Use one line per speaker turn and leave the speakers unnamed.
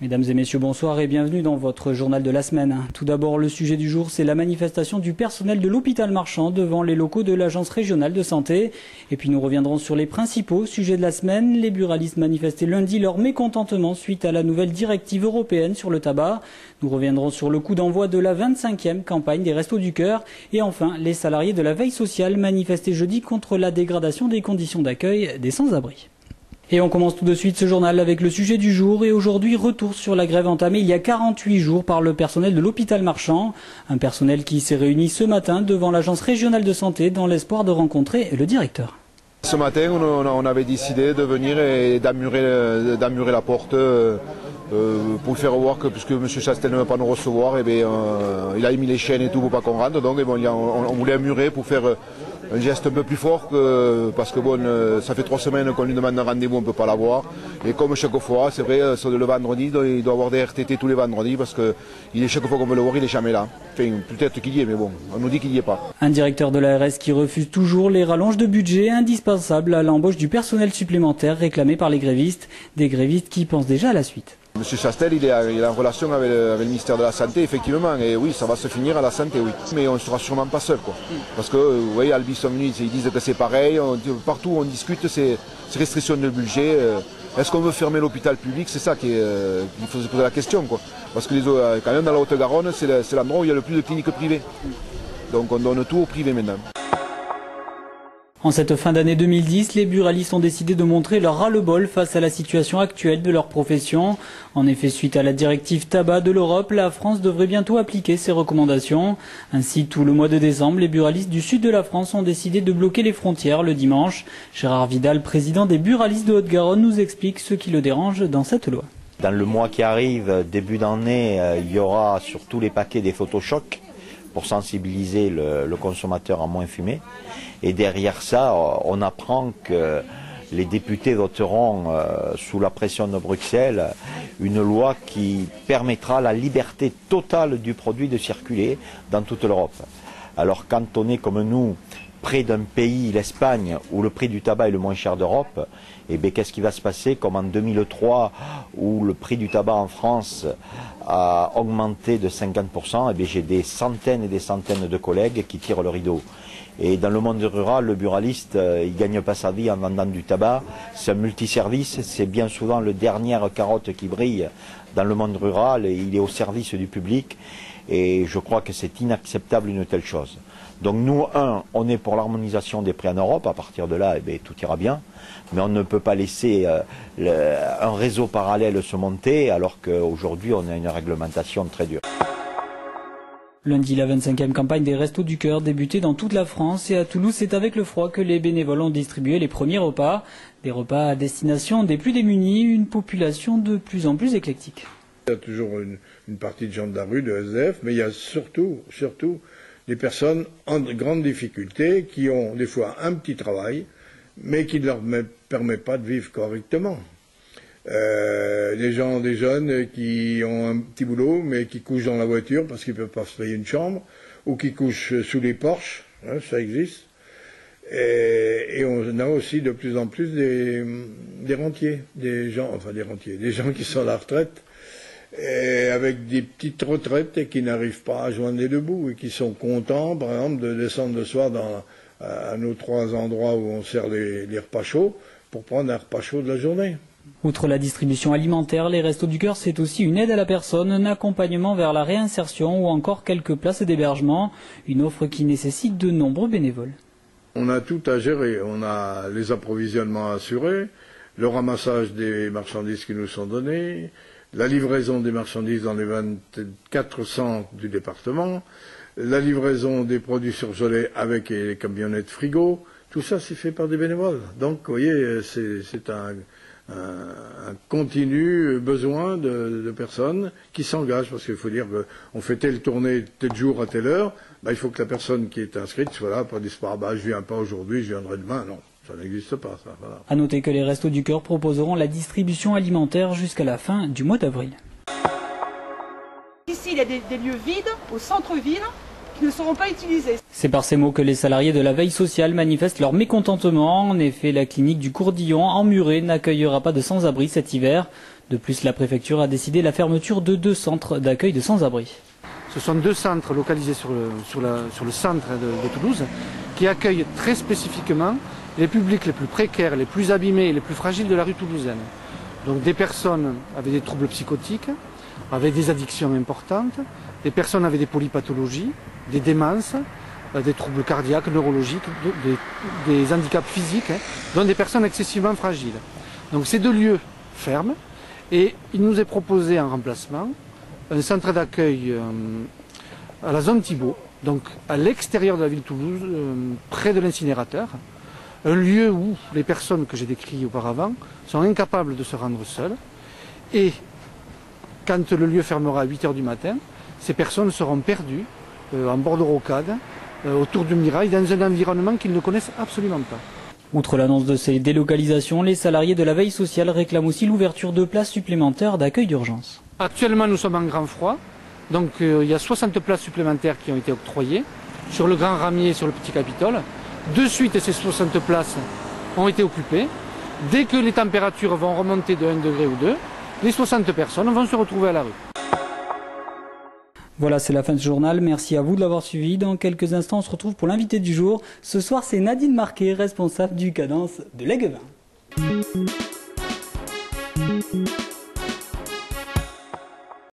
Mesdames et messieurs, bonsoir et bienvenue dans votre journal de la semaine. Tout d'abord, le sujet du jour, c'est la manifestation du personnel de l'hôpital Marchand devant les locaux de l'Agence régionale de santé. Et puis nous reviendrons sur les principaux sujets de la semaine. Les buralistes manifestaient lundi leur mécontentement suite à la nouvelle directive européenne sur le tabac. Nous reviendrons sur le coup d'envoi de la 25e campagne des Restos du Cœur. Et enfin, les salariés de la veille sociale manifestaient jeudi contre la dégradation des conditions d'accueil des sans-abri. Et on commence tout de suite ce journal avec le sujet du jour et aujourd'hui retour sur la grève entamée il y a 48 jours par le personnel de l'hôpital Marchand. Un personnel qui s'est réuni ce matin devant l'agence régionale de santé dans l'espoir de rencontrer le directeur.
Ce matin, on avait décidé de venir et d'amurer la porte pour faire voir que puisque M. Chastel ne veut pas nous recevoir, il a mis les chaînes et tout pour pas qu'on rentre. Donc on voulait amurer pour faire un geste un peu plus fort parce que ça fait 3 semaines qu'on lui demande un rendez-vous, on ne peut pas l'avoir. Et comme chaque fois, c'est vrai, le vendredi, il doit avoir des RTT tous les vendredis parce que chaque fois qu'on veut le voir, il n'est jamais là. Enfin, peut-être qu'il y est, mais bon, on nous dit qu'il n'y est pas.
Un directeur de l'ARS qui refuse toujours les rallonges de budget indispensables à l'embauche du personnel supplémentaire réclamé par les grévistes. Des grévistes qui pensent déjà à la suite.
Monsieur Chastel, il est en relation avec le ministère de la Santé, effectivement, et oui, ça va se finir à la santé, oui. Mais on ne sera sûrement pas seul, quoi. Parce que, vous voyez, Albi sont venus, ils disent que c'est pareil, partout où on discute ces restrictions de budget. Est-ce qu'on veut fermer l'hôpital public? C'est ça qu'il faut se poser la question, quoi. Parce que quand même, dans la Haute-Garonne, c'est l'endroit où il y a le plus de cliniques privées. Donc on donne tout au privé maintenant.
En cette fin d'année 2010, les buralistes ont décidé de montrer leur ras-le-bol face à la situation actuelle de leur profession. En effet, suite à la directive tabac de l'Europe, la France devrait bientôt appliquer ses recommandations. Ainsi, tout le mois de décembre, les buralistes du sud de la France ont décidé de bloquer les frontières le dimanche. Gérard Vidal, président des buralistes de Haute-Garonne, nous explique ce qui le dérange dans cette loi.
Dans le mois qui arrive, début d'année, il y aura sur tous les paquets des photochocs pour sensibiliser le consommateur à moins fumer. Et derrière ça, on apprend que les députés voteront sous la pression de Bruxelles une loi qui permettra la liberté totale du produit de circuler dans toute l'Europe. Alors quand on est comme nous, près d'un pays, l'Espagne, où le prix du tabac est le moins cher d'Europe, qu'est-ce qui va se passer comme en 2003, où le prix du tabac en France a augmenté de 50%, j'ai des centaines et des centaines de collègues qui tirent le rideau. Et dans le monde rural, le buraliste, il ne gagne pas sa vie en vendant du tabac. C'est un multiservice, c'est bien souvent le dernière carotte qui brille dans le monde rural et il est au service du public. Et je crois que c'est inacceptable une telle chose. Donc nous, on est pour l'harmonisation des prix en Europe, à partir de là, tout ira bien. Mais on ne peut pas laisser un réseau parallèle se monter alors qu'aujourd'hui on a une réglementation très dure.
Lundi, la 25e campagne des Restos du Cœur débutait dans toute la France et à Toulouse, c'est avec le froid que les bénévoles ont distribué les premiers repas. Des repas à destination des plus démunis, une population de plus en plus éclectique.
Il y a toujours une partie de gens de la rue, de SDF, mais il y a surtout des personnes en grande difficulté qui ont des fois un petit travail, mais qui ne leur permet pas de vivre correctement. Des jeunes qui ont un petit boulot, mais qui couchent dans la voiture parce qu'ils ne peuvent pas se payer une chambre, ou qui couchent sous les porches, ça existe. Et on a aussi de plus en plus des rentiers, des gens qui sont à la retraite, et avec des petites retraites et qui n'arrivent pas à joindre les deux bouts, et qui sont contents, par exemple, de descendre le soir à nos 3 endroits où on sert les repas chauds, pour prendre un repas chaud de la journée.
Outre la distribution alimentaire, les Restos du Cœur, c'est aussi une aide à la personne, un accompagnement vers la réinsertion ou encore quelques places d'hébergement, une offre qui nécessite de nombreux bénévoles.
On a tout à gérer, on a les approvisionnements assurés, le ramassage des marchandises qui nous sont données, la livraison des marchandises dans les 24 centres du département, la livraison des produits surgelés avec les camionnettes frigo, tout ça c'est fait par des bénévoles. Donc vous voyez, c'est un continu besoin de personnes qui s'engagent, parce qu'il faut dire qu'on fait telle tournée, tel jour à telle heure, il faut que la personne qui est inscrite soit là, pas dire je viens pas aujourd'hui, je viendrai demain, non. Ça n'existe pas, ça. Voilà.
À noter que les Restos du Cœur proposeront la distribution alimentaire jusqu'à la fin du mois d'avril.
Ici, il y a des lieux vides au centre-ville qui ne seront pas utilisés.
C'est par ces mots que les salariés de la veille sociale manifestent leur mécontentement. En effet, la clinique du Courdillon en Muret n'accueillera pas de sans-abri cet hiver. De plus, la préfecture a décidé la fermeture de 2 centres d'accueil de sans-abri.
Ce sont 2 centres localisés sur le centre de Toulouse qui accueillent très spécifiquement les publics les plus précaires, les plus abîmés et les plus fragiles de la rue toulousaine. Donc des personnes avec des troubles psychotiques, avec des addictions importantes, des personnes avec des polypathologies, des démences, des troubles cardiaques, neurologiques, des handicaps physiques, dont des personnes excessivement fragiles. Donc ces 2 lieux ferment et il nous est proposé en remplacement un centre d'accueil à la zone Thibault, donc à l'extérieur de la ville de Toulouse, près de l'incinérateur, un lieu où les personnes que j'ai décrites auparavant sont incapables de se rendre seules et quand le lieu fermera à 8 h du matin, ces personnes seront perdues en bord de rocade, autour du Mirail, dans un environnement qu'ils ne connaissent absolument pas.
Outre l'annonce de ces délocalisations, les salariés de la veille sociale réclament aussi l'ouverture de places supplémentaires d'accueil d'urgence.
Actuellement, nous sommes en grand froid, donc il y a 60 places supplémentaires qui ont été octroyées sur le Grand Ramier et sur le Petit Capitole. De suite, ces 60 places ont été occupées. Dès que les températures vont remonter de 1 degré ou 2, les 60 personnes vont se retrouver à la rue.
Voilà, c'est la fin de ce journal. Merci à vous de l'avoir suivi. Dans quelques instants, on se retrouve pour l'invité du jour. Ce soir, c'est Nadine Marquet, responsable du Cadence de l'Aiguebin.